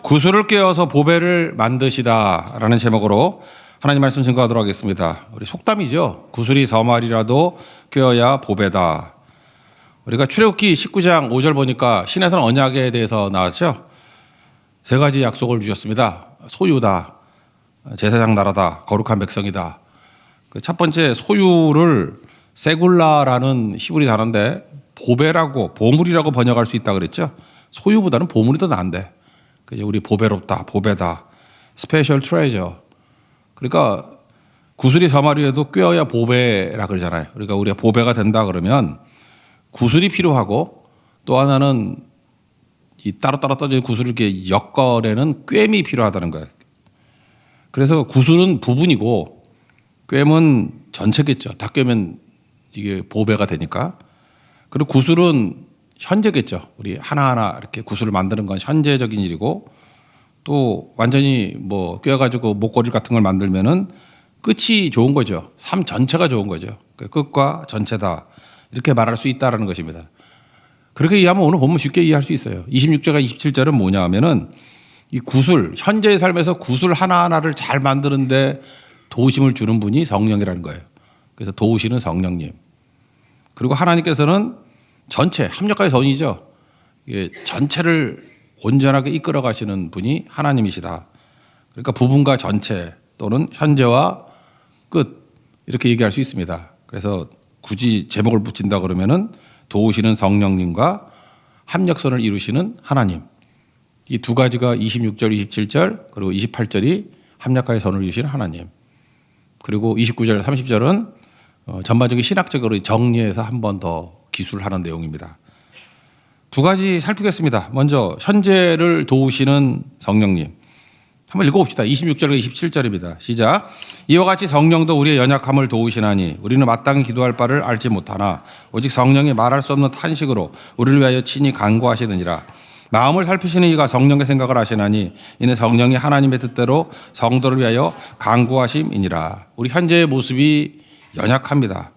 구슬을 꿰어서 보배를 만드시다라는 제목으로 하나님 말씀 증거하도록 하겠습니다. 우리 속담이죠. 구슬이 서말이라도 꿰어야 보배다. 우리가 출애굽기 19장 5절 보니까 신에서는 언약에 대해서 나왔죠. 세 가지 약속을 주셨습니다. 소유다, 제사장 나라다, 거룩한 백성이다. 그 첫 번째 소유를 세굴라라는 히브리 단어인데 보배라고 보물이라고 번역할 수 있다 그랬죠. 소유보다는 보물이 더 나은데 우리 보배롭다, 보배다, 스페셜 트레저. 그러니까 구슬이 서말이라도 꿰어야 보배라 그러잖아요. 그러니까 우리가 보배가 된다 그러면 구슬이 필요하고 또 하나는 이 따로따로 떠진 구슬을 이렇게 엮어내는 꿰이 필요하다는 거예요. 그래서 구슬은 부분이고 꿰은 전체겠죠. 다 꿰면 이게 보배가 되니까. 그리고 구슬은 현재겠죠. 우리 하나하나 이렇게 구슬을 만드는 건 현재적인 일이고 또 완전히 뭐 꿰어가지고 목걸이 같은 걸 만들면은 끝이 좋은 거죠. 삶 전체가 좋은 거죠. 끝과 전체다. 이렇게 말할 수 있다라는 것입니다. 그렇게 이해하면 오늘 본문 쉽게 이해할 수 있어요. 26절과 27절은 뭐냐 하면은 이 구슬, 현재의 삶에서 구슬 하나하나를 잘 만드는데 도우심을 주는 분이 성령이라는 거예요. 그래서 도우시는 성령님. 그리고 하나님께서는 전체, 합력과의 선이죠. 전체를 온전하게 이끌어 가시는 분이 하나님이시다. 그러니까 부분과 전체 또는 현재와 끝 이렇게 얘기할 수 있습니다. 그래서 굳이 제목을 붙인다 그러면은 도우시는 성령님과 합력선을 이루시는 하나님. 이 두 가지가 26절, 27절 그리고 28절이 합력과의 선을 이루시는 하나님. 그리고 29절, 30절은 전반적인 신학적으로 정리해서 한 번 더 기술하는 내용입니다. 두 가지 살피겠습니다. 먼저 현재를 도우시는 성령님. 한번 읽어봅시다. 26절과 27절입니다. 시작. 이와 같이 성령도 우리의 연약함을 도우시나니 우리는 마땅히 기도할 바를 알지 못하나 오직 성령이 말할 수 없는 탄식으로 우리를 위하여 친히 간구하시느니라. 마음을 살피시는 이가 성령의 생각을 하시나니 이는 성령이 하나님의 뜻대로 성도를 위하여 간구하심이니라. 우리 현재의 모습이 연약합니다.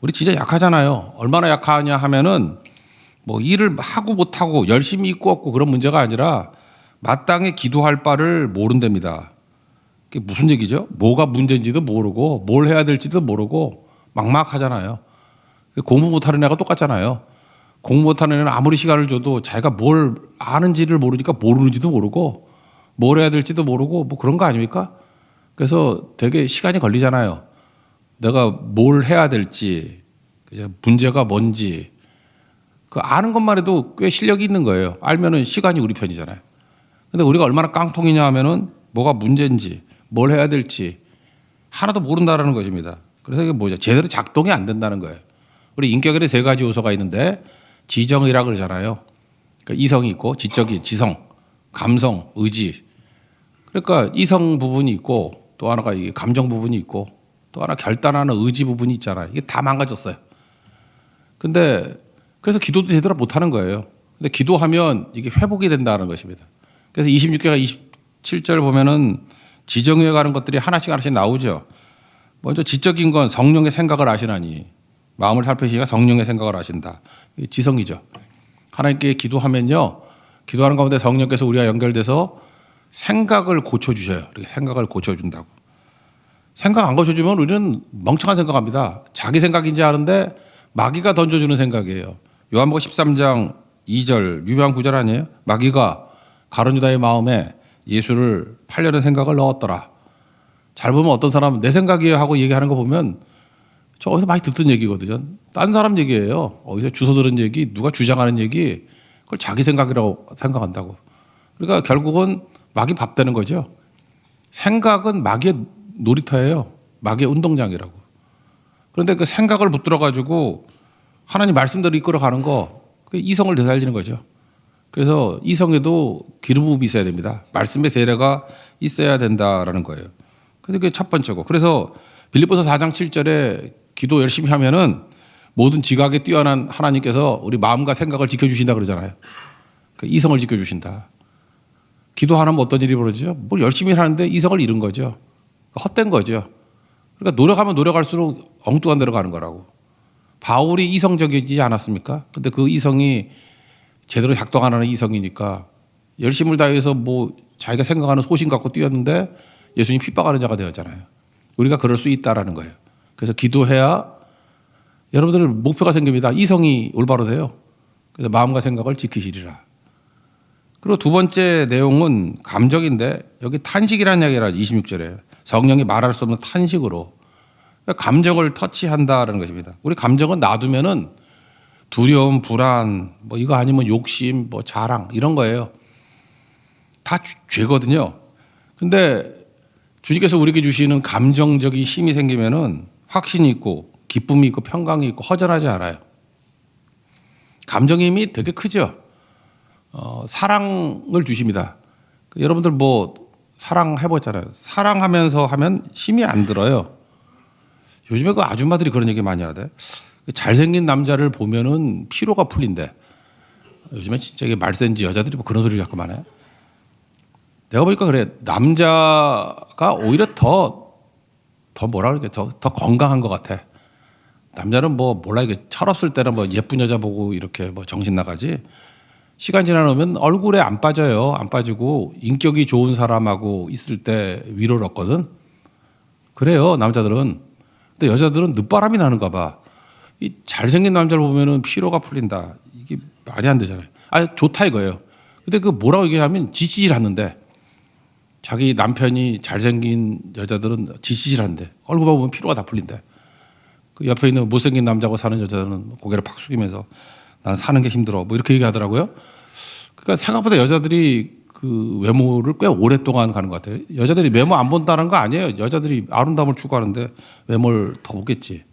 우리 진짜 약하잖아요. 얼마나 약하냐 하면은 뭐 일을 하고 못하고 열심히 있고 없고 그런 문제가 아니라 마땅히 기도할 바를 모른답니다. 그게 무슨 얘기죠? 뭐가 문제인지도 모르고 뭘 해야 될지도 모르고 막막하잖아요. 공부 못하는 애가 똑같잖아요. 공부 못하는 애는 아무리 시간을 줘도 자기가 뭘 아는지를 모르니까 모르는지도 모르고 뭘 해야 될지도 모르고 뭐 그런 거 아닙니까? 그래서 되게 시간이 걸리잖아요. 내가 뭘 해야 될지, 문제가 뭔지 그 아는 것만 해도 꽤 실력이 있는 거예요. 알면은 시간이 우리 편이잖아요. 근데 우리가 얼마나 깡통이냐 하면은 뭐가 문제인지 뭘 해야 될지 하나도 모른다라는 것입니다. 그래서 이게 뭐죠? 제대로 작동이 안 된다는 거예요. 우리 인격에 세 가지 요소가 있는데 지정이라 그러잖아요. 그러니까 이성이 있고 지적인 지성, 감성, 의지. 그러니까 이성 부분이 있고 또 하나가 이게 감정 부분이 있고 또 하나 결단하는 의지 부분이 있잖아요. 이게 다 망가졌어요. 근데 그래서 기도도 제대로 못하는 거예요. 근데 기도하면 이게 회복이 된다는 것입니다. 그래서 26절과 27절 보면은 지정해 가는 것들이 하나씩 나오죠. 먼저 지적인 건 성령의 생각을 아시나니 마음을 살피시니까 성령의 생각을 아신다. 지성이죠. 하나님께 기도하면요. 기도하는 가운데 성령께서 우리와 연결돼서 생각을 고쳐주셔요. 이렇게 생각을 고쳐준다고. 생각 안 고쳐주면 우리는 멍청한 생각합니다. 자기 생각인지 아는데 마귀가 던져주는 생각이에요. 요한복음 13장 2절 유명한 구절 아니에요? 마귀가 가룟 유다의 마음에 예수를 팔려는 생각을 넣었더라. 잘 보면 어떤 사람은 내 생각이에요 하고 얘기하는 거 보면 저 어디서 많이 듣던 얘기거든요. 딴 사람 얘기예요. 어디서 주워 들은 얘기, 누가 주장하는 얘기, 그걸 자기 생각이라고 생각한다고. 그러니까 결국은 마귀 밥 되는 거죠. 생각은 마귀의 놀이터예요. 마귀의 운동장이라고. 그런데 그 생각을 붙들어가지고 하나님 말씀대로 이끌어가는 거, 그게 이성을 되살리는 거죠. 그래서 이성에도 기름 부음이 있어야 됩니다. 말씀의 세례가 있어야 된다라는 거예요. 그래서 그게 첫 번째고. 그래서 빌립보서 4장 7절에 기도 열심히 하면은 모든 지각에 뛰어난 하나님께서 우리 마음과 생각을 지켜주신다 그러잖아요. 그 이성을 지켜주신다. 기도 안 하면 어떤 일이 벌어지죠? 뭘 열심히 하는데 이성을 잃은 거죠. 헛된 거죠. 그러니까 노력하면 노력할수록 엉뚱한 데로 가는 거라고. 바울이 이성적이지 않았습니까? 근데 그 이성이 제대로 작동 안 하는 이성이니까 열심을 다해서 뭐 자기가 생각하는 소신 갖고 뛰었는데 예수님 핍박하는 자가 되었잖아요. 우리가 그럴 수 있다라는 거예요. 그래서 기도해야 여러분들 목표가 생깁니다. 이성이 올바로 돼요. 그래서 마음과 생각을 지키시리라. 그리고 두 번째 내용은 감정인데 여기 탄식이라는 이야기라 26절에 성령이 말할 수 없는 탄식으로 감정을 터치한다라는 것입니다. 우리 감정은 놔두면은 두려움, 불안, 뭐 이거 아니면 욕심, 뭐 자랑 이런 거예요. 다 죄거든요. 근데 주님께서 우리에게 주시는 감정적인 힘이 생기면은 확신이 있고 기쁨이 있고 평강이 있고 허전하지 않아요. 감정 힘이 되게 크죠. 사랑을 주십니다. 여러분들 뭐 사랑해보잖아요. 사랑하면서 하면 힘이 안 들어요. 요즘에 그 아줌마들이 그런 얘기 많이 하대. 잘생긴 남자를 보면은 피로가 풀린대. 요즘에 진짜 이게 말세인지 여자들이 뭐 그런 소리를 자꾸만 해. 내가 보니까 그래. 남자가 오히려 더 뭐라 그러게 더 건강한 것 같아. 남자는 뭐 몰라 이게 철없을 때는 뭐 예쁜 여자 보고 이렇게 뭐 정신 나가지. 시간 지나면 얼굴에 안 빠져요. 안 빠지고 인격이 좋은 사람하고 있을 때 위로를 얻거든. 그래요 남자들은. 근데 여자들은 늦바람이 나는가 봐. 이 잘생긴 남자를 보면은 피로가 풀린다. 이게 말이 안 되잖아요. 아 좋다 이거예요. 근데 그 뭐라고 얘기하면 지치질 않는데 자기 남편이 잘생긴 여자들은 지치질 않는데 얼굴만 보면 피로가 다 풀린대. 그 옆에 있는 못생긴 남자하고 사는 여자는 고개를 팍 숙이면서 난 사는 게 힘들어 뭐 이렇게 얘기하더라고요. 그러니까 생각보다 여자들이 그 외모를 꽤 오랫동안 가는 것 같아요. 여자들이 외모 안 본다는 거 아니에요. 여자들이 아름다움을 추구하는데 외모를 더 보겠지.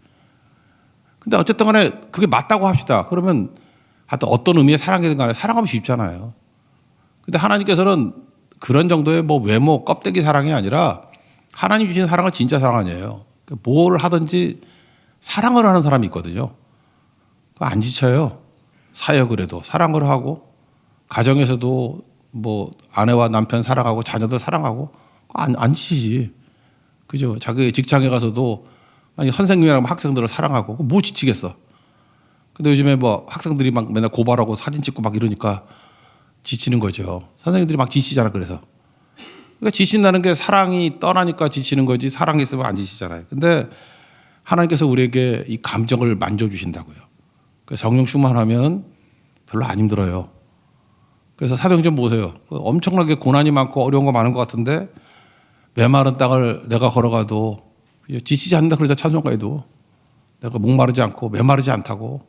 근데 어쨌든 간에 그게 맞다고 합시다. 그러면 하여튼 어떤 의미의 사랑이든 간에 사랑하면 쉽잖아요. 근데 하나님께서는 그런 정도의 뭐 외모 껍데기 사랑이 아니라 하나님 주신 사랑은 진짜 사랑 아니에요. 뭘 하든지 사랑을 하는 사람이 있거든요. 안 지쳐요. 사역을 해도 사랑을 하고 가정에서도 뭐 아내와 남편 사랑하고 자녀들 사랑하고 안 지치지. 그죠? 자기 직장에 가서도 아니 선생님이랑 학생들을 사랑하고 뭐 지치겠어. 근데 요즘에 뭐 학생들이 막 맨날 고발하고 사진 찍고 막 이러니까 지치는 거죠. 선생님들이 막 지치잖아. 그래서 그러니까 지친다는 게 사랑이 떠나니까 지치는 거지 사랑이 있으면 안 지치잖아요. 근데 하나님께서 우리에게 이 감정을 만져주신다고요. 성령 충만하면 별로 안 힘들어요. 그래서 사도행전 보세요. 엄청나게 고난이 많고 어려운 거 많은 것 같은데 메마른 땅을 내가 걸어가도 지치지 않는다 그러자 찬송가에도 내가 목마르지 않고 메마르지 않다고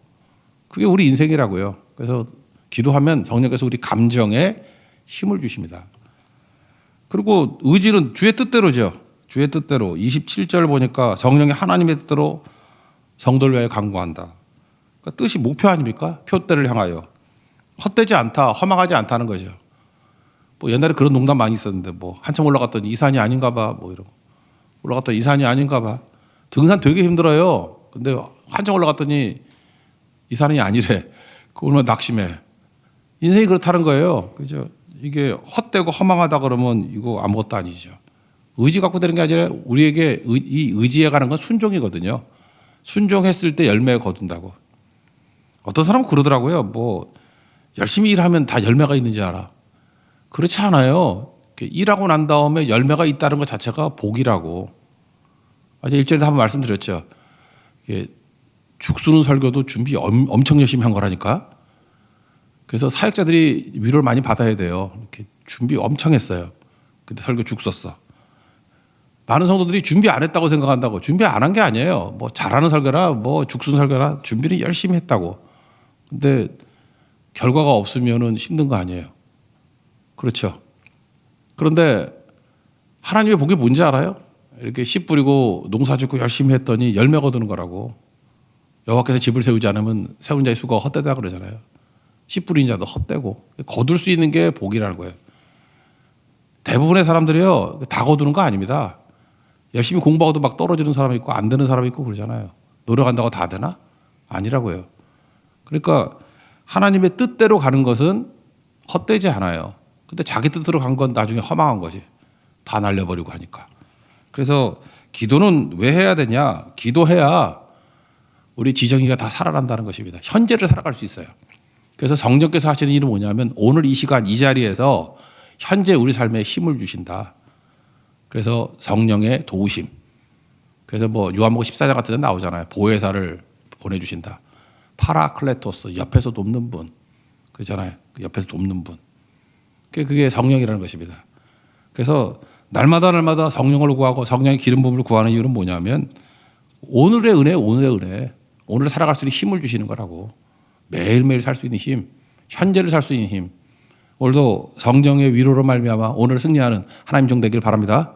그게 우리 인생이라고요. 그래서 기도하면 성령께서 우리 감정에 힘을 주십니다. 그리고 의지는 주의 뜻대로죠. 주의 뜻대로 27절 보니까 성령이 하나님의 뜻대로 성도를 위하여 간구한다. 그러니까 뜻이 목표 아닙니까? 표대를 향하여. 헛되지 않다, 허망하지 않다는 거죠. 뭐 옛날에 그런 농담 많이 있었는데 뭐 한참 올라갔더니 이 산이 아닌가 봐, 뭐 이러고 올라갔더니 이 산이 아닌가 봐. 등산 되게 힘들어요. 근데 한참 올라갔더니 이 산이 아니래. 그 얼마나 낙심해. 인생이 그렇다는 거예요. 그죠? 이게 헛되고 허망하다 그러면 이거 아무것도 아니죠. 의지 갖고 되는 게 아니라 우리에게 이 의지에 가는 건 순종이거든요. 순종했을 때 열매 거둔다고. 어떤 사람은 그러더라고요. 뭐 열심히 일하면 다 열매가 있는지 알아. 그렇지 않아요. 일하고 난 다음에 열매가 있다는 것 자체가 복이라고. 어제 1절에 한번 말씀드렸죠. 죽수는 설교도 준비 엄청 열심히 한 거라니까. 그래서 사역자들이 위로를 많이 받아야 돼요. 이렇게 준비 엄청 했어요. 근데 설교 죽 썼어. 많은 성도들이 준비 안 했다고 생각한다고. 준비 안 한 게 아니에요. 뭐 잘하는 설교나 뭐 죽순 설교나 준비를 열심히 했다고. 근데 결과가 없으면은 힘든 거 아니에요. 그렇죠. 그런데 하나님의 복이 뭔지 알아요? 이렇게 씨 뿌리고 농사 짓고 열심히 했더니 열매 거두는 거라고. 여호와께서 집을 세우지 않으면 세운 자의 수고가 헛되다 그러잖아요. 씨 뿌린 자도 헛되고 거둘 수 있는 게 복이라는 거예요. 대부분의 사람들이요 다 거두는 거 아닙니다. 열심히 공부하고도 막 떨어지는 사람이 있고 안 되는 사람이 있고 그러잖아요. 노력한다고 다 되나? 아니라고요. 그러니까 하나님의 뜻대로 가는 것은 헛되지 않아요. 근데 자기 뜻으로 간 건 나중에 허망한 거지. 다 날려버리고 하니까. 그래서 기도는 왜 해야 되냐? 기도해야 우리 지정이가 다 살아난다는 것입니다. 현재를 살아갈 수 있어요. 그래서 성령께서 하시는 일은 뭐냐면 오늘 이 시간 이 자리에서 현재 우리 삶에 힘을 주신다. 그래서 성령의 도우심. 그래서 뭐 요한복음 14장 같은 데 나오잖아요. 보혜사를 보내주신다. 파라클레토스, 옆에서 돕는 분. 그렇잖아요. 옆에서 돕는 분. 그게 성령이라는 것입니다. 그래서 날마다 성령을 구하고 성령의 기름 부음을 구하는 이유는 뭐냐면 오늘의 은혜, 오늘 살아갈 수 있는 힘을 주시는 거라고. 매일매일 살 수 있는 힘, 현재를 살 수 있는 힘. 오늘도 성령의 위로로 말미암아 오늘 승리하는 하나님 종 되길 바랍니다.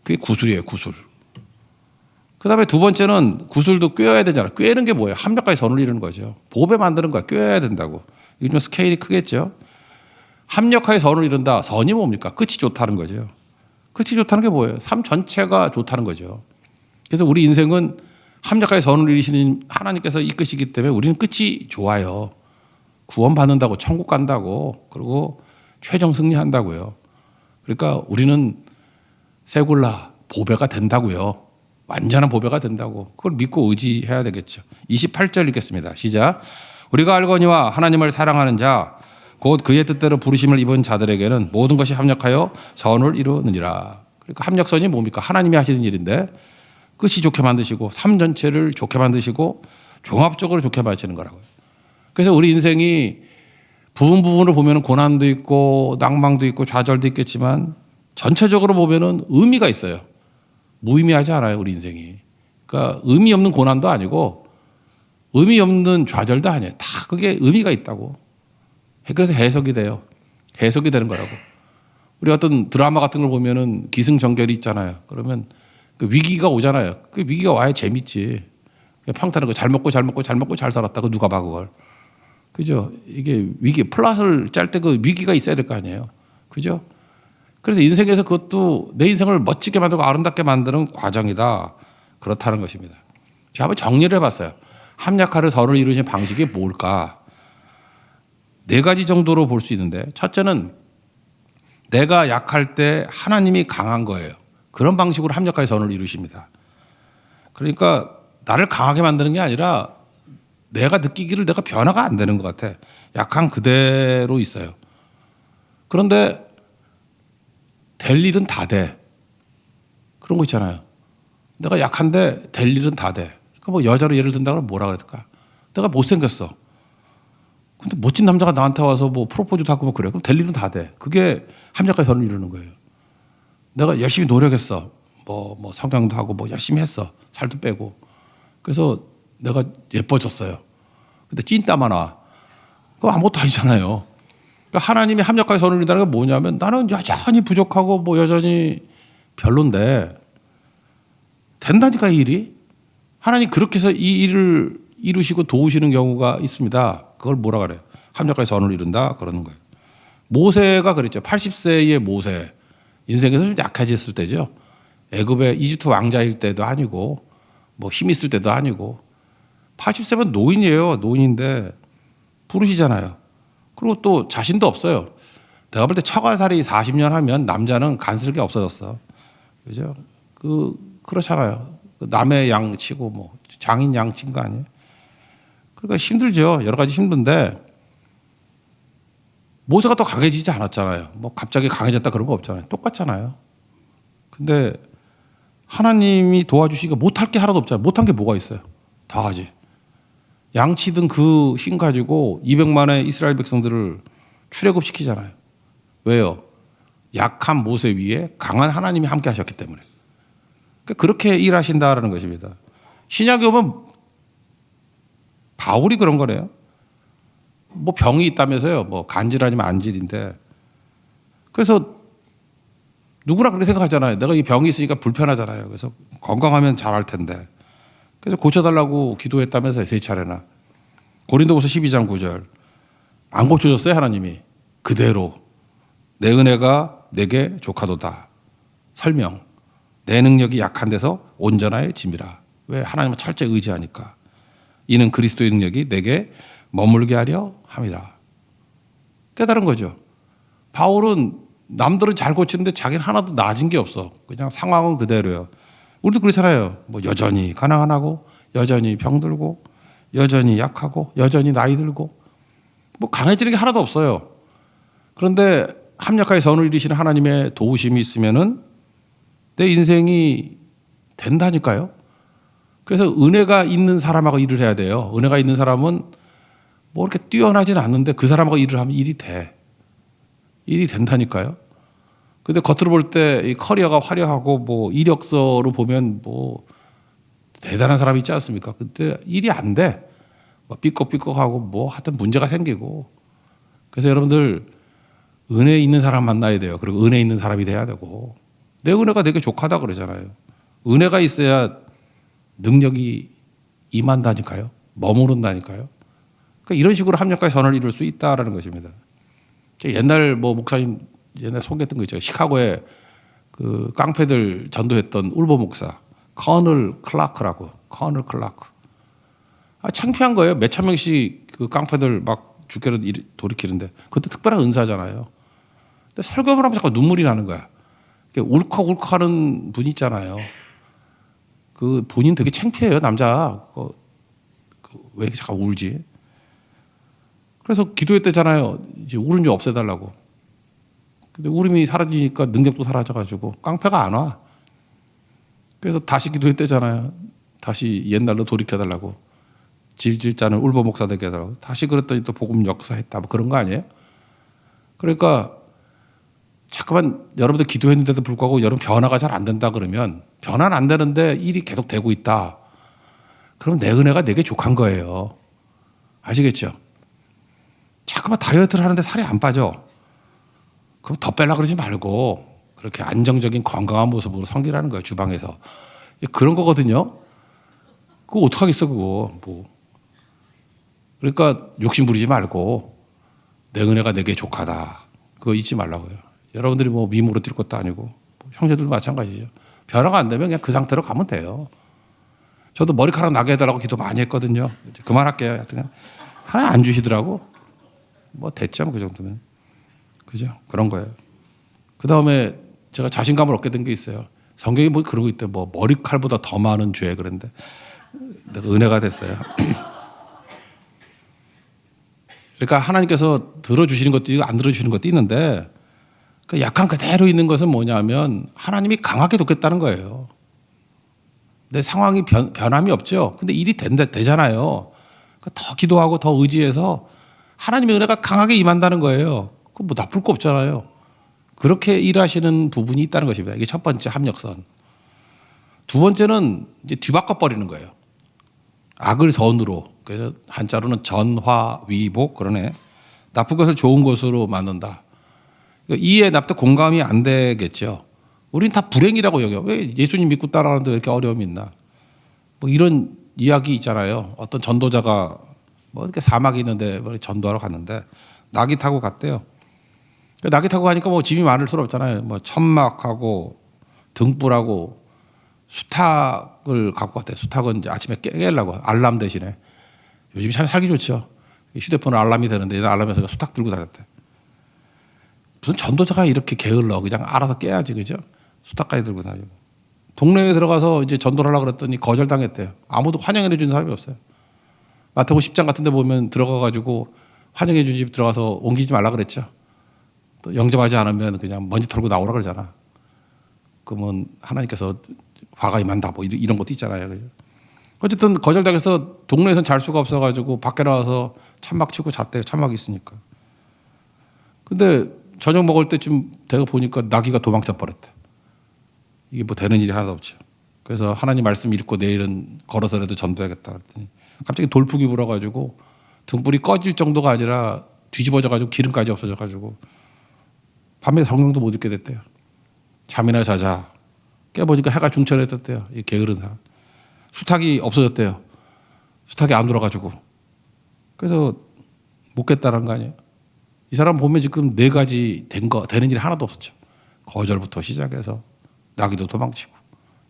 그게 구술이에요, 구술. 그다음에 두 번째는 구술도 꿰어야 되잖아요. 꿰는 게 뭐예요? 합력까지 선을 이루는 거죠. 보배 만드는 거야. 꿰어야 된다고. 이게 좀 스케일이 크겠죠. 합력하여 선을 이룬다. 선이 뭡니까? 끝이 좋다는 거죠. 끝이 좋다는 게 뭐예요? 삶 전체가 좋다는 거죠. 그래서 우리 인생은 합력하여 선을 이루시는 하나님께서 이끄시기 때문에 우리는 끝이 좋아요. 구원받는다고, 천국 간다고, 그리고 최종 승리한다고요. 그러니까 우리는 세굴라 보배가 된다고요. 완전한 보배가 된다고. 그걸 믿고 의지해야 되겠죠. 28절 읽겠습니다. 시작. 우리가 알거니와 하나님을 사랑하는 자 곧 그의 뜻대로 부르심을 입은 자들에게는 모든 것이 합력하여 선을 이루느니라. 그러니까 합력선이 뭡니까? 하나님이 하시는 일인데 끝이 좋게 만드시고 삶 전체를 좋게 만드시고 종합적으로 좋게 만드시는 거라고요. 그래서 우리 인생이 부분을 보면 고난도 있고 낭망도 있고 좌절도 있겠지만 전체적으로 보면 의미가 있어요. 무의미하지 않아요, 우리 인생이. 그러니까 의미 없는 고난도 아니고 의미 없는 좌절도 아니에요. 다 그게 의미가 있다고. 그래서 해석이 돼요. 해석이 되는 거라고. 우리 어떤 드라마 같은 걸 보면은 기승전결이 있잖아요. 그러면 그 위기가 오잖아요. 그 위기가 와야 재밌지. 평탄한 거 잘 먹고 잘 살았다고 누가 봐 그걸. 그죠? 이게 위기 플랫을 짤 때 그 위기가 있어야 될 거 아니에요. 그죠? 그래서 인생에서 그것도 내 인생을 멋지게 만들고 아름답게 만드는 과정이다. 그렇다는 것입니다. 제가 한번 정리를 해봤어요. 합력하여 선을 이루는 방식이 뭘까? 4가지 정도로 볼 수 있는데 첫째는 내가 약할 때 하나님이 강한 거예요. 그런 방식으로 합력하여 선을 이루십니다. 그러니까 나를 강하게 만드는 게 아니라 내가 느끼기를 내가 변화가 안 되는 것 같아. 약한 그대로 있어요. 그런데 될 일은 다 돼. 그런 거 있잖아요. 내가 약한데 될 일은 다 돼. 그러니까 뭐 여자로 예를 든다면 뭐라 그럴까? 내가 못생겼어. 근데 멋진 남자가 나한테 와서 뭐 프로포즈도 하고 뭐 그래. 그럼 될 일은 다 돼. 그게 합력과 선을 이루는 거예요. 내가 열심히 노력했어. 뭐 성경도 하고 뭐 열심히 했어. 살도 빼고. 그래서 내가 예뻐졌어요. 근데 찐따 하나. 그거 아무것도 아니잖아요. 그러니까 하나님이 합력과 선을 이룬다는 게 뭐냐면 나는 여전히 부족하고 뭐 여전히 별론데 된다니까 이 일이. 하나님 그렇게 해서 이 일을 이루시고 도우시는 경우가 있습니다. 그걸 뭐라 그래요? 합력과 선을 이룬다 그러는 거예요. 모세가 그랬죠. 80세의 모세. 인생에서 좀 약해졌을 때죠. 애굽의 이집트 왕자일 때도 아니고 뭐 힘 있을 때도 아니고 80세면 노인이에요. 노인인데 부르시잖아요. 그리고 또 자신도 없어요. 내가 볼 때 처가살이 40년 하면 남자는 간슬게 없어졌어. 그죠? 그렇잖아요. 남의 양 치고 뭐 장인 양 친 거 아니에요? 그러니까 힘들죠. 여러 가지 힘든데 모세가 또 강해지지 않았잖아요. 뭐 갑자기 강해졌다 그런 거 없잖아요. 똑같잖아요. 근데 하나님이 도와주시니까 못할 게 하나도 없잖아요. 못한 게 뭐가 있어요? 다 하지. 양치든 그 힘 가지고 200만의 이스라엘 백성들을 출애굽시키잖아요. 왜요? 약한 모세 위에 강한 하나님이 함께 하셨기 때문에. 그러니까 그렇게 일하신다라는 것입니다. 신약에 보면 바울이 그런 거래요. 뭐 병이 있다면서요. 뭐 간질 아니면 안질인데. 그래서 누구나 그렇게 생각하잖아요. 내가 이 병이 있으니까 불편하잖아요. 그래서 건강하면 잘할 텐데. 그래서 고쳐달라고 기도했다면서요. 3차례나. 고린도후서 12장 9절. 안 고쳐줬어요. 하나님이. 그대로. 내 은혜가 내게 족하도다. 설명. 내 능력이 약한 데서 온전하여 짐이라. 왜? 하나님을 철저히 의지하니까. 이는 그리스도의 능력이 내게 머물게 하려 함이라. 깨달은 거죠. 바울은 남들은 잘 고치는데 자기는 하나도 나아진 게 없어. 그냥 상황은 그대로예요. 우리도 그렇잖아요. 뭐 여전히 가난하고 여전히 병들고 여전히 약하고 여전히 나이 들고 뭐 강해지는 게 하나도 없어요. 그런데 합력하여 선을 이루시는 하나님의 도우심이 있으면은 내 인생이 된다니까요. 그래서 은혜가 있는 사람하고 일을 해야 돼요. 은혜가 있는 사람은 뭐 이렇게 뛰어나지는 않는데 그 사람하고 일을 하면 일이 돼. 일이 된다니까요. 근데 겉으로 볼 때 이 커리어가 화려하고 뭐 이력서로 보면 뭐 대단한 사람이 있지 않습니까? 근데 일이 안 돼. 뭐 삐걱삐걱하고 뭐 하여튼 문제가 생기고. 그래서 여러분들 은혜 있는 사람 만나야 돼요. 그리고 은혜 있는 사람이 돼야 되고. 내 은혜가 되게 족하다 그러잖아요. 은혜가 있어야 능력이 임한다니까요. 머무른다니까요. 그러니까 이런 식으로 합력과 선을 이룰 수 있다라는 것입니다. 옛날 뭐 목사님 옛날 소개했던 거 있죠. 시카고에 그 깡패들 전도했던 울보 목사 커널 클라크라고. 커널 클라크. 창피한 거예요. 몇천 명씩 그 깡패들 막 죽게로 돌이키는데 그것도 특별한 은사잖아요. 근데 설교를 하면 자꾸 눈물이 나는 거야. 울컥울컥하는 분 있잖아요. 그 본인 되게 창피해요, 남자. 왜 이렇게 자꾸 울지? 그래서 기도했대잖아요. 이제 울음 좀 없애달라고. 근데 울음이 사라지니까 능력도 사라져가지고 깡패가 안 와. 그래서 다시 기도했대잖아요. 다시 옛날로 돌이켜달라고. 질질 짜는 울보 목사 되게 해달라고. 다시 그랬더니 또 복음 역사했다. 뭐 그런 거 아니에요? 그러니까 자꾸만 여러분들 기도했는데도 불구하고 여러분 변화가 잘 안 된다 그러면 변화는 안 되는데 일이 계속 되고 있다. 그럼 내 은혜가 내게 족한 거예요. 아시겠죠? 자꾸만 다이어트를 하는데 살이 안 빠져. 그럼 더 빼려고 그러지 말고 그렇게 안정적인 건강한 모습으로 섬기라는 거예요. 주방에서. 그런 거거든요. 그거 어떡하겠어 그거. 뭐. 그러니까 욕심 부리지 말고 내 은혜가 내게 족하다. 그거 잊지 말라고요. 여러분들이 뭐 미모로 뛸 것도 아니고 뭐 형제들도 마찬가지죠. 변화가 안 되면 그냥 그 상태로 가면 돼요. 저도 머리카락 나게 해달라고 기도 많이 했거든요. 그만할게요. 하여튼 하나 안 주시더라고. 뭐 됐죠. 그 정도면. 그죠? 그런 거예요. 그 다음에 제가 자신감을 얻게 된 게 있어요. 성경이 뭐 그러고 있대. 뭐 머리칼보다 더 많은 죄 그런데 내가 은혜가 됐어요. 그러니까 하나님께서 들어주시는 것도 있고 안 들어주시는 것도 있는데 그 약한 그대로 있는 것은 뭐냐면 하나님이 강하게 돕겠다는 거예요. 내 상황이 변함이 없죠. 근데 일이 되잖아요. 그러니까 더 기도하고 더 의지해서 하나님의 은혜가 강하게 임한다는 거예요. 그거 뭐 나쁠 거 없잖아요. 그렇게 일하시는 부분이 있다는 것입니다. 이게 첫 번째 합력선. 두 번째는 이제 뒤바꿔 버리는 거예요. 악을 선으로. 그래서 한자로는 전화위복 그러네. 나쁜 것을 좋은 것으로 만든다. 이해 납득 공감이 안 되겠죠. 우린 다 불행이라고 여겨. 왜 예수님 믿고 따라가는데 왜 이렇게 어려움이 있나. 뭐 이런 이야기 있잖아요. 어떤 전도자가 뭐 이렇게 사막이 있는데 전도하러 갔는데 낙이 타고 갔대요. 낙이 타고 가니까 뭐 짐이 많을 수는 없잖아요. 뭐 천막하고 등불하고 수탉을 갖고 갔대요. 수탉은 이제 아침에 깨려고 알람 대신에. 요즘 참 살기 좋죠. 휴대폰은 알람이 되는데 알람에서 수탉 들고 다녔대. 무슨 전도자가 이렇게 게을러. 그냥 알아서 깨야지, 그죠? 수탉까지 들고 다니고. 동네에 들어가서 이제 전도를 하려고 그랬더니 거절당했대요. 아무도 환영해 주는 사람이 없어요. 마태복음 10장 같은 데 보면 들어가가지고 환영해 주는 집 들어가서 옮기지 말라 그랬죠. 또 영접하지 않으면 그냥 먼지 털고 나오라 그러잖아. 그러면 하나님께서 화가 임한다. 뭐 이런 것도 있잖아요. 그죠? 어쨌든 거절당해서 동네에서는 잘 수가 없어가지고 밖에 나와서 찬막 치고 잤대요. 찬막이 있으니까. 근데 저녁 먹을 때쯤 내가 보니까 나귀가 도망쳐 버렸대. 이게 뭐 되는 일이 하나도 없죠. 그래서 하나님 말씀 읽고 내일은 걸어서라도 전도해야겠다 그랬더니 갑자기 돌풍이 불어가지고 등불이 꺼질 정도가 아니라 뒤집어져가지고 기름까지 없어져가지고 밤에 성경도 못 읽게 됐대요. 잠이나 자자. 깨보니까 해가 중천했었대요. 이 게으른 사람. 수탉이 없어졌대요. 수탉이 안 돌아가지고. 그래서 못 깼다는 거 아니에요. 이 사람 보면 지금 4가지 되는 일이 하나도 없었죠. 거절부터 시작해서 나귀도 도망치고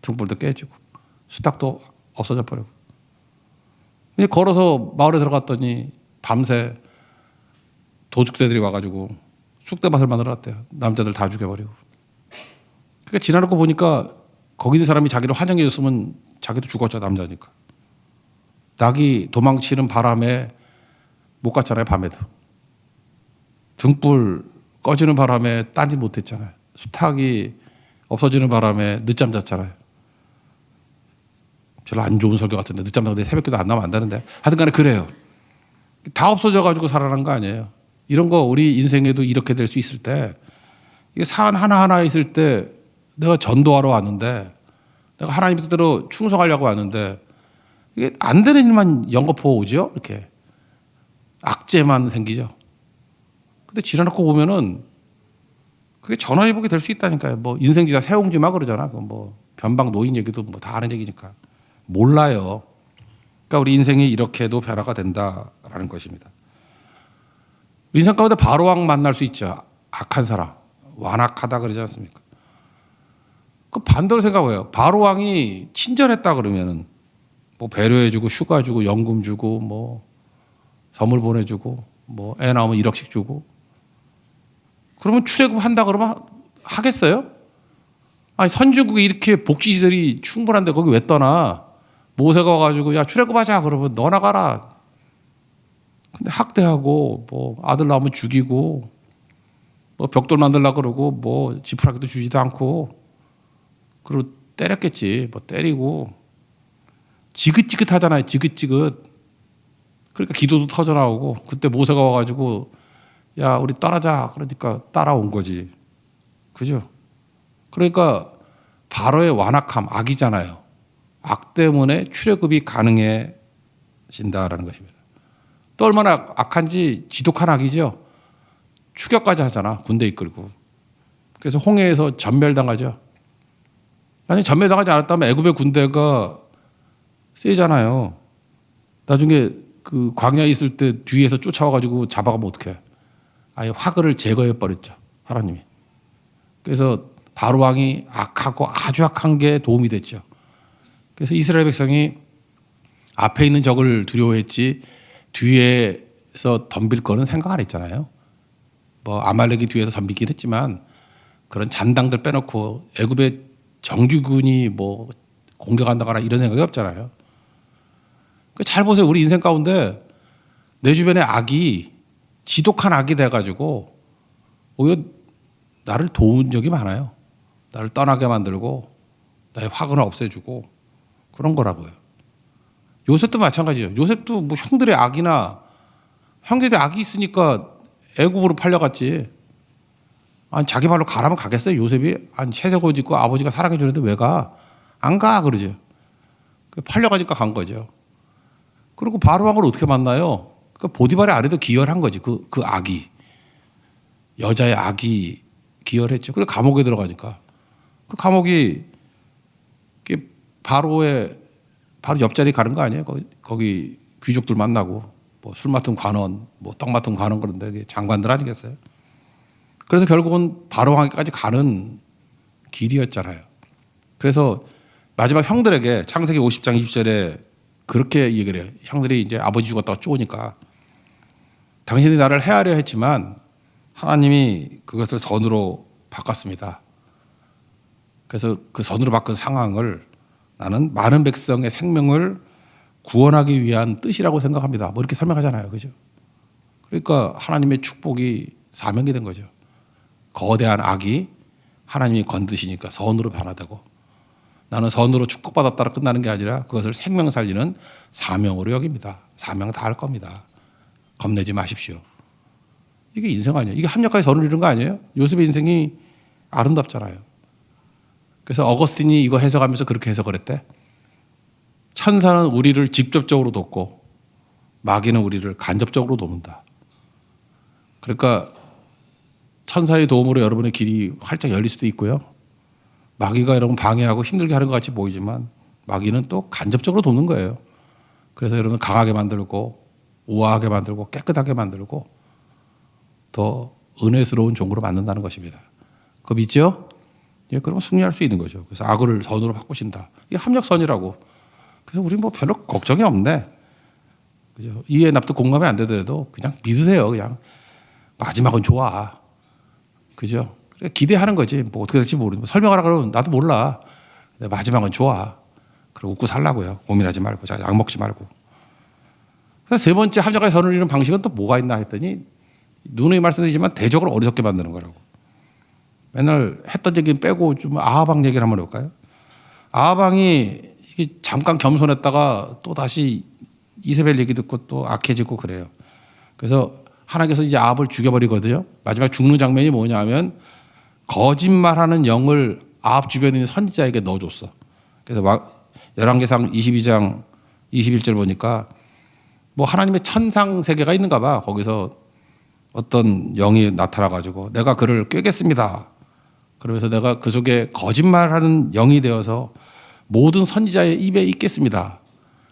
등불도 깨지고 수탉도 없어져 버리고. 걸어서 마을에 들어갔더니 밤새 도둑새들이 와가지고 쑥대밭을 만들어놨대요. 남자들 다 죽여버리고. 그러니까 지나놓고 보니까 거기 있는 사람이 자기를 환영해 줬으면 자기도 죽었죠. 남자니까. 낙이 도망치는 바람에 못 갔잖아요. 밤에도. 등불 꺼지는 바람에 딴짓 못했잖아요. 수탉이 없어지는 바람에 늦잠 잤잖아요. 별로 안 좋은 설교 같은데 늦잠 자는데 새벽기도 안 나면 안 되는데 하여튼 간에 그래요. 다 없어져가지고 살아난 거 아니에요. 이런 거 우리 인생에도 이렇게 될 수 있을 때 이게 사안 하나하나 있을 때 내가 전도하러 왔는데 내가 하나님 뜻대로 충성하려고 왔는데 이게 안 되는 일만 연거푸어 오죠. 이렇게 악재만 생기죠. 근데 지나놓고 보면은 그게 전화위복이 될 수 있다니까요. 뭐 인생지사 세옹지마 그러잖아. 그 뭐 변방 노인 얘기도 뭐 다 아는 얘기니까 몰라요. 그러니까 우리 인생이 이렇게도 변화가 된다라는 것입니다. 인생 가운데 바로왕 만날 수 있죠. 악한 사람, 완악하다 그러지 않습니까? 그 반대로 생각해요. 바로왕이 친절했다 그러면은 뭐 배려해주고 휴가 주고 연금 주고 뭐 선물 보내주고 뭐 애 나오면 1억씩 주고 그러면 출애굽 한다 그러면 하겠어요? 아니 선진국에 이렇게 복지 시설이 충분한데 거기 왜 떠나? 모세가 와가지고 야 출애굽하자 그러면 너 나가라. 근데 학대하고 뭐 아들 나오면 죽이고 뭐 벽돌 만들라 그러고 뭐 지푸라기도 주지도 않고 그리고 때렸겠지. 뭐 때리고 지긋지긋하잖아요. 지긋지긋. 그러니까 기도도 터져 나오고 그때 모세가 와가지고 야 우리 떠나자 그러니까 따라온 거지. 그죠? 그러니까 바로의 완악함 악이잖아요. 악 때문에 출애굽이 가능해진다라는 것입니다. 또 얼마나 악한지 지독한 악이죠. 추격까지 하잖아. 군대 이끌고. 그래서 홍해에서 전멸당하죠. 만약 전멸당하지 않았다면 애굽의 군대가 세잖아요. 나중에 그 광야에 있을 때 뒤에서 쫓아와가지고 잡아가면 어떡해. 아예 화그를 제거해 버렸죠. 하나님이. 그래서 바로 왕이 악하고 아주 악한 게 도움이 됐죠. 그래서 이스라엘 백성이 앞에 있는 적을 두려워했지 뒤에서 덤빌 거는 생각 안 했잖아요. 뭐 아말렉이 뒤에서 덤비긴 했지만 그런 잔당들 빼놓고 애굽의 정규군이 뭐 공격한다거나 이런 생각이 없잖아요. 잘 보세요. 우리 인생 가운데 내 주변에 악이 지독한 악이 돼가지고 오히려 나를 도운 적이 많아요. 나를 떠나게 만들고 나의 화근을 없애주고 그런 거라고요. 요셉도 마찬가지예요. 요셉도 뭐 형들의 악이 있으니까 애굽으로 팔려갔지. 아니 자기 발로 가라면 가겠어요. 요셉이 아니 채색 옷 입고 아버지가 사랑해 주는데 왜 가? 안 가 그러죠. 팔려가니까 간 거죠. 그리고 바로왕을 어떻게 만나요? 그 보디발의 아내도 기혈한 거지. 그 악이 여자의 악이 기혈했죠. 그래서 감옥에 들어가니까 그 감옥이 바로 옆자리 가는 거 아니에요? 거기 귀족들 만나고 뭐 술 맡은 관원, 뭐 떡 맡은 관원 그런데 장관들 아니겠어요? 그래서 결국은 바로왕에까지 가는 길이었잖아요. 그래서 마지막 형들에게 창세기 50장 20절에 그렇게 얘기를 해요. 형들이 이제 아버지 죽었다고 쪼으니까 당신이 나를 해하려 했지만 하나님이 그것을 선으로 바꿨습니다. 그래서 그 선으로 바꾼 상황을 나는 많은 백성의 생명을 구원하기 위한 뜻이라고 생각합니다. 뭐 이렇게 설명하잖아요. 그죠? 그러니까 하나님의 축복이 사명이 된 거죠. 거대한 악이 하나님이 건드시니까 선으로 변화되고 나는 선으로 축복받았다라 끝나는 게 아니라 그것을 생명 살리는 사명으로 여깁니다. 사명 다 할 겁니다. 겁내지 마십시오. 이게 인생 아니에요. 이게 합력하게 선을 이룬 거 아니에요? 요셉의 인생이 아름답잖아요. 그래서 어거스틴이 이거 해석하면서 그렇게 해석을 했대. 천사는 우리를 직접적으로 돕고 마귀는 우리를 간접적으로 돕는다. 그러니까 천사의 도움으로 여러분의 길이 활짝 열릴 수도 있고요. 마귀가 여러분 방해하고 힘들게 하는 것 같이 보이지만 마귀는 또 간접적으로 돕는 거예요. 그래서 여러분 강하게 만들고 우아하게 만들고 깨끗하게 만들고 더 은혜스러운 종으로 만든다는 것입니다. 그거 믿죠? 예, 그러면 승리할 수 있는 거죠. 그래서 악을 선으로 바꾸신다. 이게 합력선이라고. 그래서 우리 뭐 별로 걱정이 없네. 그죠? 이해 납득 공감이 안 되더라도 그냥 믿으세요. 그냥 마지막은 좋아. 그죠? 기대하는 거지. 뭐 어떻게 될지 모르는데 설명하라 그러면 나도 몰라. 근데 마지막은 좋아. 그리고 웃고 살라고요. 고민하지 말고 약 먹지 말고. 그래서 세 번째 합력하게 선을 이루는 방식은 또 뭐가 있나 했더니 누누이 말씀드리지만 대적을 어리석게 만드는 거라고. 맨날 했던 얘기 빼고 좀 아하방 얘기를 한번 해볼까요? 아하방이 잠깐 겸손했다가 또 다시 이세벨 얘기 듣고 또 악해지고 그래요. 그래서 하나님께서 이제 아합을 죽여버리거든요. 마지막 죽는 장면이 뭐냐면 거짓말하는 영을 아합 주변에 있는 선지자에게 넣어줬어. 그래서 열왕기상 22장 21절 보니까 뭐 하나님의 천상 세계가 있는가 봐. 거기서 어떤 영이 나타나가지고 내가 그를 꿰겠습니다. 그러면서 내가 그 속에 거짓말하는 영이 되어서 모든 선지자의 입에 있겠습니다.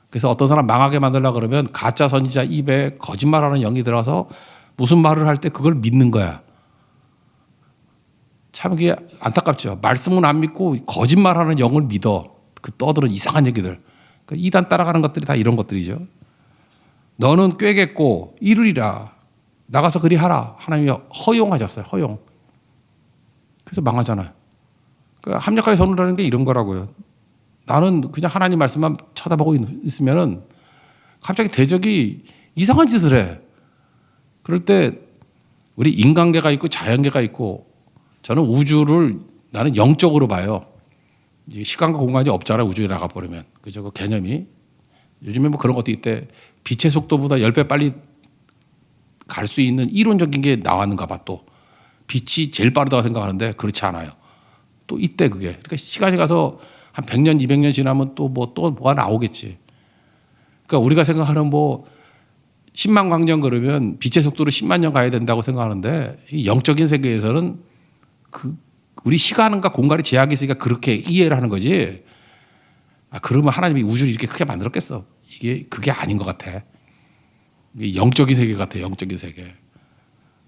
그래서 어떤 사람 망하게 만들려고 그러면 가짜 선지자 입에 거짓말하는 영이 들어서 무슨 말을 할 때 그걸 믿는 거야. 참 그게 안타깝죠. 말씀은 안 믿고 거짓말하는 영을 믿어. 그 떠들은 이상한 얘기들. 그러니까 이단 따라가는 것들이 다 이런 것들이죠. 너는 꿰겠고 이루리라. 나가서 그리 하라. 하나님이 허용하셨어요. 허용. 그래서 망하잖아요. 그러니까 합력하게 선을 하는 게 이런 거라고요. 나는 그냥 하나님 말씀만 쳐다보고 있으면은 갑자기 대적이 이상한 짓을 해. 그럴 때 우리 인간계가 있고 자연계가 있고 저는 우주를 나는 영적으로 봐요. 시간과 공간이 없잖아요. 우주에 나가버리면. 그죠? 그 개념이. 요즘에 뭐 그런 것도 있대. 빛의 속도보다 10배 빨리 갈 수 있는 이론적인 게 나왔는가 봐 또. 빛이 제일 빠르다고 생각하는데 그렇지 않아요. 또 이때 그게. 그러니까 시간이 가서 한 100년, 200년 지나면 또 뭐가 나오겠지. 그러니까 우리가 생각하는 뭐 10만 광년 그러면 빛의 속도로 10만 년 가야 된다고 생각하는데 이 영적인 세계에서는 우리 시간과 공간의 제약이 있으니까 그렇게 이해를 하는 거지. 그러면 하나님이 우주를 이렇게 크게 만들었겠어. 그게 아닌 것 같아. 영적인 세계 같아. 영적인 세계.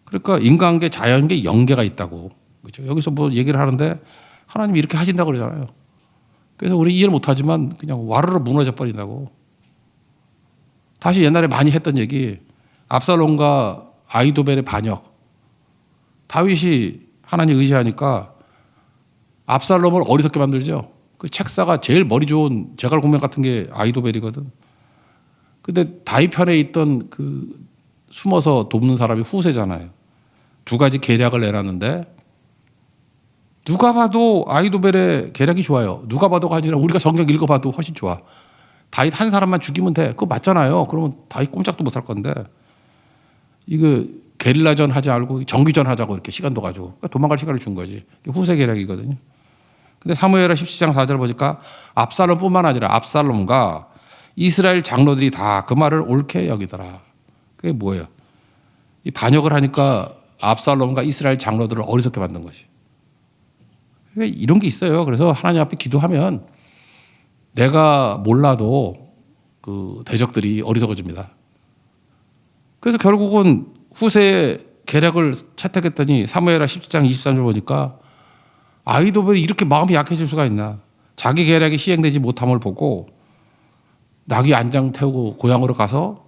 그러니까 인간계, 자연계, 영계가 있다고. 그렇죠? 여기서 뭐 얘기를 하는데 하나님이 이렇게 하신다고 그러잖아요. 그래서 우리 이해를 못하지만 그냥 와르르 무너져 버린다고. 다시 옛날에 많이 했던 얘기. 압살롬과 아히도벨의 반역. 다윗이 하나님 의지하니까 압살롬을 어리석게 만들죠. 그 책사가 제일 머리 좋은 제갈공명 같은 게 아히도벨이거든. 근데 다윗 편에 있던 그 숨어서 돕는 사람이 후세잖아요. 두 가지 계략을 내놨는데 누가 봐도 아히도벨의 계략이 좋아요. 누가 봐도가 아니라 우리가 성경 읽어봐도 훨씬 좋아. 다윗 한 사람만 죽이면 돼. 그거 맞잖아요. 그러면 다윗 꼼짝도 못할 건데 이거 게릴라전 하지 말고 정기전 하자고 이렇게 시간도 가지고 그러니까 도망갈 시간을 준 거지. 후세 계략이거든요. 근데 사무엘하 17장 4절 보니까 압살롬뿐만 아니라 압살롬과 이스라엘 장로들이 다 그 말을 옳게 여기더라. 그게 뭐예요? 이 반역을 하니까 압살롬과 이스라엘 장로들을 어리석게 만든 것이. 그러니까 이런 게 있어요. 그래서 하나님 앞에 기도하면 내가 몰라도 그 대적들이 어리석어집니다. 그래서 결국은 후세의 계략을 채택했더니 사무엘하 17장 23절 보니까 아히도벨이 이렇게 마음이 약해질 수가 있나. 자기 계략이 시행되지 못함을 보고 나귀 안장 태우고 고향으로 가서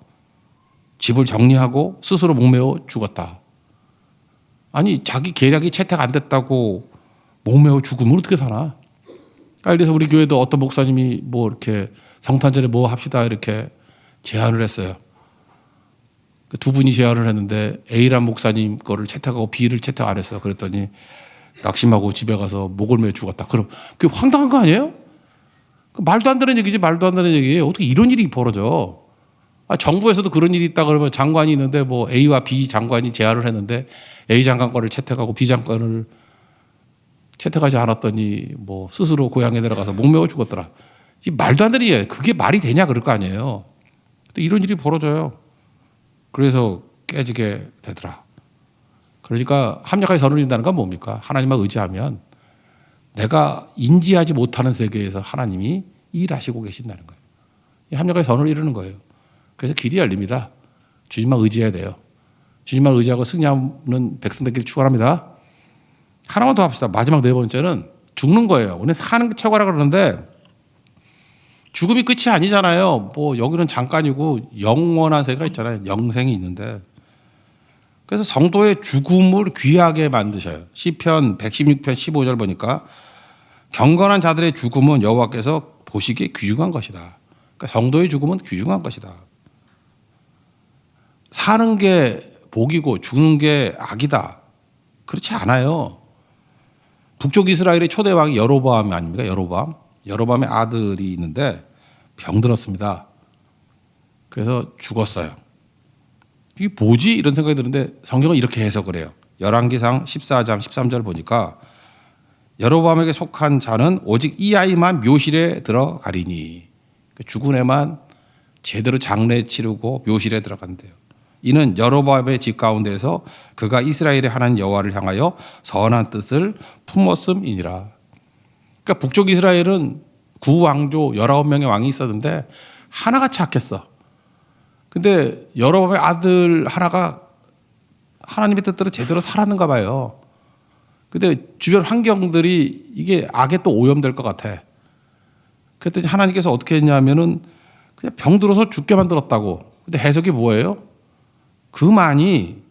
집을 정리하고 스스로 목매어 죽었다. 아니 자기 계략이 채택 안 됐다고 목매어 죽으면 어떻게 사나. 그래서 우리 교회도 어떤 목사님이 뭐 이렇게 성탄절에 뭐 합시다 이렇게 제안을 했어요. 두 분이 제안을 했는데 A란 목사님 거를 채택하고 B를 채택 안 했어요. 그랬더니 낙심하고 집에 가서 목을 매어 죽었다. 그럼 그게 황당한 거 아니에요? 말도 안 되는 얘기지. 말도 안 되는 얘기예요. 어떻게 이런 일이 벌어져. 정부에서도 그런 일이 있다 그러면 장관이 있는데 뭐 A와 B 장관이 제안을 했는데 A 장관 거를 채택하고 B 장관을 채택하지 않았더니 뭐 스스로 고향에 들어가서 목매어 죽었더라. 이 말도 안 되는 얘기예요. 그게 말이 되냐 그럴 거 아니에요. 근데 이런 일이 벌어져요. 그래서 깨지게 되더라. 그러니까 합력하게 선을 이룬다는 건 뭡니까? 하나님만 의지하면 내가 인지하지 못하는 세계에서 하나님이 일하시고 계신다는 거예요. 합력하게 선을 이루는 거예요. 그래서 길이 열립니다. 주님만 의지해야 돼요. 주님만 의지하고 승리하는 백성들끼리 축원합니다. 하나만 더 합시다. 마지막 네 번째는 죽는 거예요. 오늘 사는 게 최고라 그러는데 죽음이 끝이 아니잖아요. 뭐 여기는 잠깐이고 영원한 세계가 있잖아요. 영생이 있는데. 그래서 성도의 죽음을 귀하게 만드셔요. 시편 116편 15절 보니까 경건한 자들의 죽음은 여호와께서 보시기에 귀중한 것이다. 그러니까 성도의 죽음은 귀중한 것이다. 사는 게 복이고 죽는 게 악이다. 그렇지 않아요. 북쪽 이스라엘의 초대 왕이 여로보암 아닙니까? 여로보암. 여로보암의 아들이 있는데 병들었습니다. 그래서 죽었어요. 이게 뭐지? 이런 생각이 드는데 성경은 이렇게 해석을 해요. 열왕기상 14장 13절 보니까 여로보암에게 속한 자는 오직 이 아이만 묘실에 들어가리니, 죽은 애만 제대로 장례 치르고 묘실에 들어간대요. 이는 여로보암의 집 가운데서 그가 이스라엘의 하나님 여호와를 향하여 선한 뜻을 품었음이니라. 그러니까 북쪽 이스라엘은 구왕조 19명의 왕이 있었는데 하나가 착했어. 근데 여로보암의 아들 하나가 하나님의 뜻대로 제대로 살았는가 봐요. 근데 주변 환경들이 이게 악에 또 오염될 것 같아. 그랬더니 하나님께서 어떻게 했냐면은 그냥 병들어서 죽게 만들었다고. 근데 해석이 뭐예요? 그만이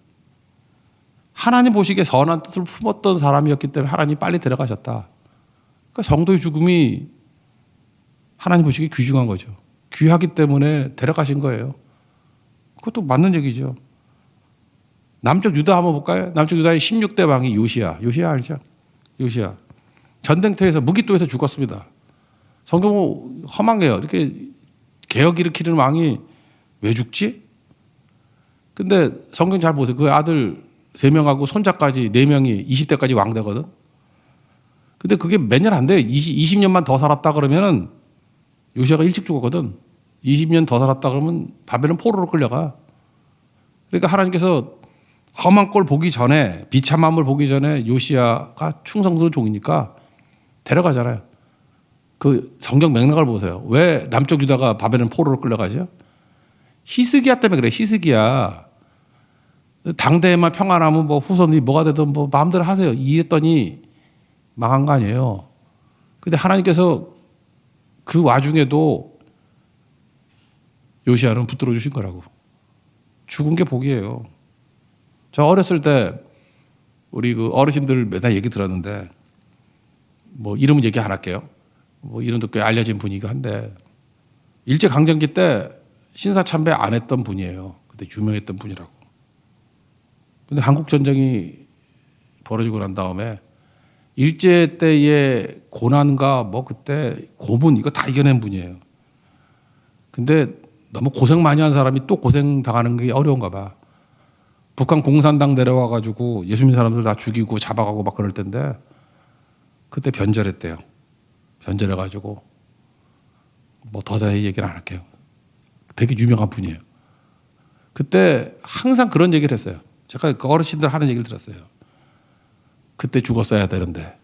하나님 보시기에 선한 뜻을 품었던 사람이었기 때문에 하나님이 빨리 데려가셨다. 그러니까 성도의 죽음이 하나님 보시기에 귀중한 거죠. 귀하기 때문에 데려가신 거예요. 그것도 맞는 얘기죠. 남쪽 유다 한번 볼까요? 남쪽 유다의 16대 왕이 요시야. 요시야 알죠? 요시야. 전쟁터에서 무기토에서 죽었습니다. 성경은 허망해요. 이렇게 개혁 일으키는 왕이 왜 죽지? 근데 성경 잘 보세요. 그 아들 3명하고 손자까지 4명이 20대까지 왕 되거든. 근데 그게 몇 년 안 돼. 20년만 더 살았다 그러면은 요시야가 일찍 죽었거든. 20년 더 살았다 그러면 바벨론 포로로 끌려가. 그러니까 하나님께서 험한 꼴 보기 전에, 비참함을 보기 전에 요시야가 충성스러운 종이니까 데려가잖아요. 그 성경 맥락을 보세요. 왜 남쪽 유다가 바벨론 포로로 끌려가죠? 히스기야 때문에 그래. 히스기야. 당대에만 평안하면 뭐 후손이 뭐가 되든 뭐 마음대로 하세요. 이랬더니 망한 거 아니에요. 근데 하나님께서 그 와중에도 요시야는 붙들어 주신 거라고. 죽은 게 복이에요. 저 어렸을 때 우리 그 어르신들 맨날 얘기 들었는데, 뭐 이름은 얘기 안 할게요. 뭐 이름도 꽤 알려진 분이고 한데, 일제강점기 때 신사참배 안 했던 분이에요. 그때 유명했던 분이라고. 근데 한국전쟁이 벌어지고 난 다음에 일제 때의 고난과 뭐 그때 고문 이거 다 이겨낸 분이에요. 근데 너무 고생 많이 한 사람이 또 고생 당하는 게 어려운가 봐. 북한 공산당 내려와가지고 예수 믿는 사람들 다 죽이고 잡아가고 막 그럴 텐데 그때 변절했대요. 변절해가지고 뭐 더 자세히 얘기를 안 할게요. 되게 유명한 분이에요. 그때 항상 그런 얘기를 했어요. 제가 그 어르신들 하는 얘기를 들었어요. 그때 죽었어야 되는데.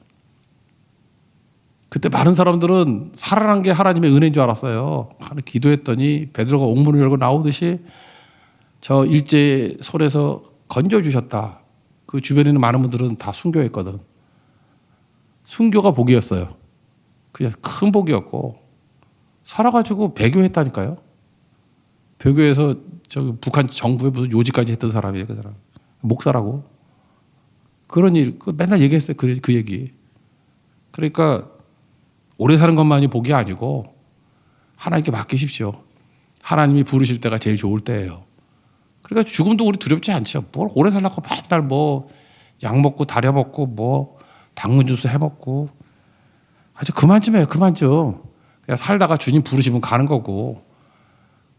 그때 많은 사람들은 살아난 게 하나님의 은혜인 줄 알았어요. 기도했더니 베드로가 옥문을 열고 나오듯이 저 일제 손에서 건져주셨다. 그 주변에 있는 많은 분들은 다 순교했거든. 순교가 복이었어요. 그냥 큰 복이었고 살아가지고 배교했다니까요. 배교해서 저 북한 정부에 무슨 요직까지 했던 사람이에요. 그 사람. 목사라고. 그런 일 맨날 얘기했어요. 그 얘기. 그러니까 오래 사는 것만이 복이 아니고 하나님께 맡기십시오. 하나님이 부르실 때가 제일 좋을 때예요. 그러니까 죽음도 우리 두렵지 않죠. 뭘 오래 살라고 맨날 뭐 약 먹고 다려 먹고 뭐 당근 주스 해 먹고 아주 그만 좀 해요. 그만 좀. 그냥 살다가 주님 부르시면 가는 거고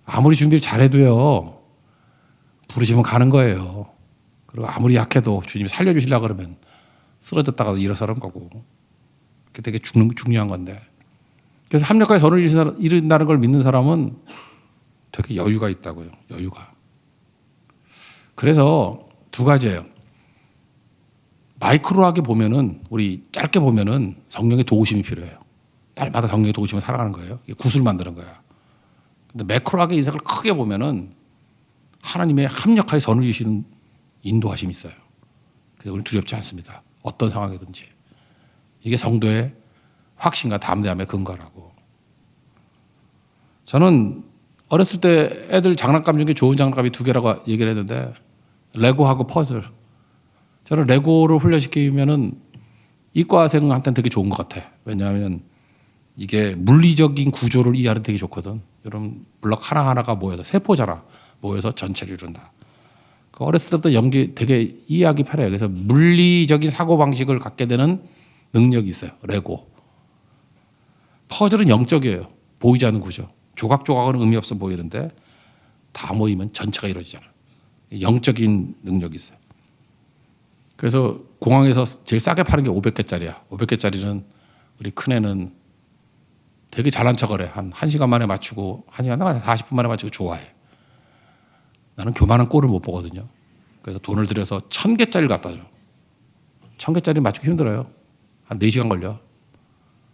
아무리 준비를 잘해도요. 부르시면 가는 거예요. 그리고 아무리 약해도 주님이 살려주시려고 그러면 쓰러졌다가도 일어서는 거고 그게 되게 중요한 건데 그래서 합력하여 선을 이룬다는 걸 믿는 사람은 되게 여유가 있다고요. 여유가. 그래서 두 가지예요. 마이크로하게 보면은 우리 짧게 보면은 성령의 도우심이 필요해요. 날마다 성령의 도우심을 살아가는 거예요. 이게 구슬 만드는 거야. 근데 매크로하게 인생을 크게 보면은 하나님의 합력하여 선을 이루시는 인도하심이 있어요. 그래서 우리는 두렵지 않습니다. 어떤 상황이든지. 이게 성도의 확신과 담대함의 근거라고. 저는 어렸을 때 애들 장난감 중에 좋은 장난감이 2개라고 얘기를 했는데 레고하고 퍼즐. 저는 레고를 훈련시키면은 이과생한테는 되게 좋은 것 같아. 왜냐하면 이게 물리적인 구조를 이해하는 되게 좋거든. 여러분 블럭 하나하나가 모여서 세포잖아. 모여서 전체를 이룬다. 어렸을 때부터 연기 되게 이해하기 편해요. 그래서 물리적인 사고 방식을 갖게 되는 능력이 있어요. 레고. 퍼즐은 영적이에요. 보이지 않는 구조. 조각조각은 의미 없어 보이는데 다 모이면 전체가 이루어지잖아요. 영적인 능력이 있어요. 그래서 공항에서 제일 싸게 파는 게 500개짜리야. 500개짜리는 우리 큰애는 되게 잘난 척을 해. 한 1시간 만에 맞추고 1시간 40분 만에 맞추고 좋아해. 나는 교만한 꼴을 못 보거든요. 그래서 돈을 들여서 1000개짜리를 갖다 줘. 1000개짜리 맞추기 힘들어요. 한 4시간 걸려.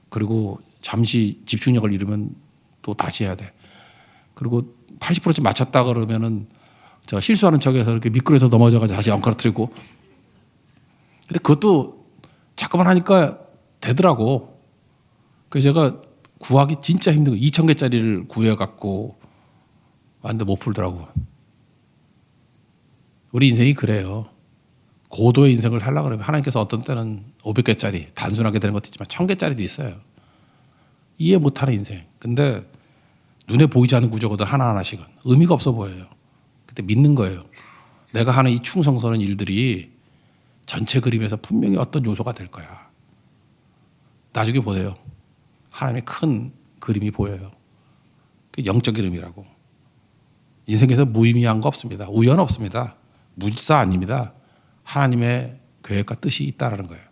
그리고 잠시 집중력을 잃으면 또 다시 해야 돼. 그리고 80%쯤 맞췄다 그러면은 저 실수하는 척해서 이렇게 미끄러져서 넘어져가지고 다시 엉클어뜨리고. 근데 그것도 자꾸만 하니까 되더라고. 그래서 제가 구하기 진짜 힘든 거 2000개짜리를 구해갖고 왔는데 못 풀더라고. 우리 인생이 그래요. 고도의 인생을 살려고 그러면 하나님께서 어떤 때는 500개짜리 단순하게 되는 것도 있지만 1000개짜리도 있어요. 이해 못하는 인생. 근데 눈에 보이지 않는 구조거든 하나하나씩은. 의미가 없어 보여요. 근데 믿는 거예요. 내가 하는 이 충성스러운 일들이 전체 그림에서 분명히 어떤 요소가 될 거야. 나중에 보세요. 하나님의 큰 그림이 보여요. 그 영적인 의미라고. 인생에서 무의미한 거 없습니다. 우연 없습니다. 무질서 아닙니다. 하나님의 계획과 뜻이 있다라는 거예요.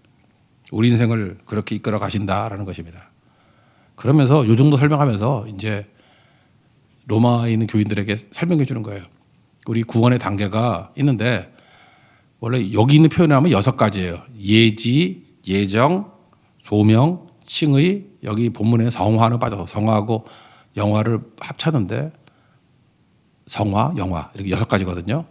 우리 인생을 그렇게 이끌어 가신다라는 것입니다. 그러면서 요 정도 설명하면서 이제 로마에 있는 교인들에게 설명해 주는 거예요. 우리 구원의 단계가 있는데 원래 여기 있는 표현을 하면 6가지예요. 예지, 예정, 소명, 칭의, 여기 본문에 성화는 빠져서 성화하고 영화를 합쳤는데 성화, 영화 이렇게 6가지거든요.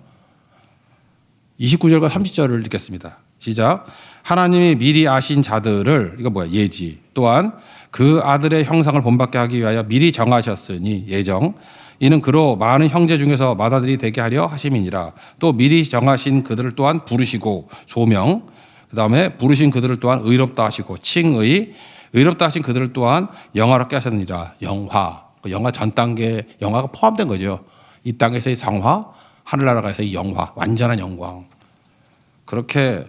29절과 30절을 읽겠습니다. 시작. 하나님이 미리 아신 자들을, 이거 뭐야, 예지, 또한 그 아들의 형상을 본받게 하기 위하여 미리 정하셨으니, 예정, 이는 그로 많은 형제 중에서 맏아들이 되게 하려 하심이니라. 또 미리 정하신 그들을 또한 부르시고, 소명, 그 다음에 부르신 그들을 또한 의롭다 하시고, 칭의, 의롭다 하신 그들을 또한 영화롭게 하셨느니라. 영화, 영화 전 단계, 영화가 포함된 거죠. 이 땅에서의 성화, 하늘나라에서의 영화, 완전한 영광. 그렇게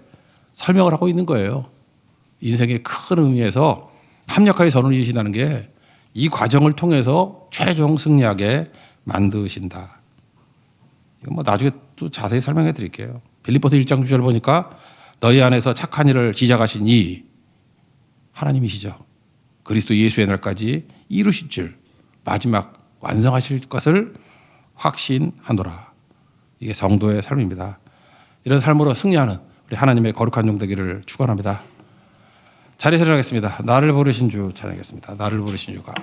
설명을 하고 있는 거예요. 인생의 큰 의미에서 합력하여 선을 이루신다는 게 이 과정을 통해서 최종 승리하게 만드신다. 이건 뭐 나중에 또 자세히 설명해 드릴게요. 빌립보서 1장 9절 보니까 너희 안에서 착한 일을 시작하신 이 하나님이시죠. 그리스도 예수의 날까지 이루실 줄 마지막 완성하실 것을 확신하노라. 이게 성도의 삶입니다. 이런 삶으로 승리하는 우리 하나님의 거룩한 종 되기를 축원합니다. 자리에서 일어나겠습니다. 나를 부르신 주 찬양하겠습니다. 나를 부르신 주가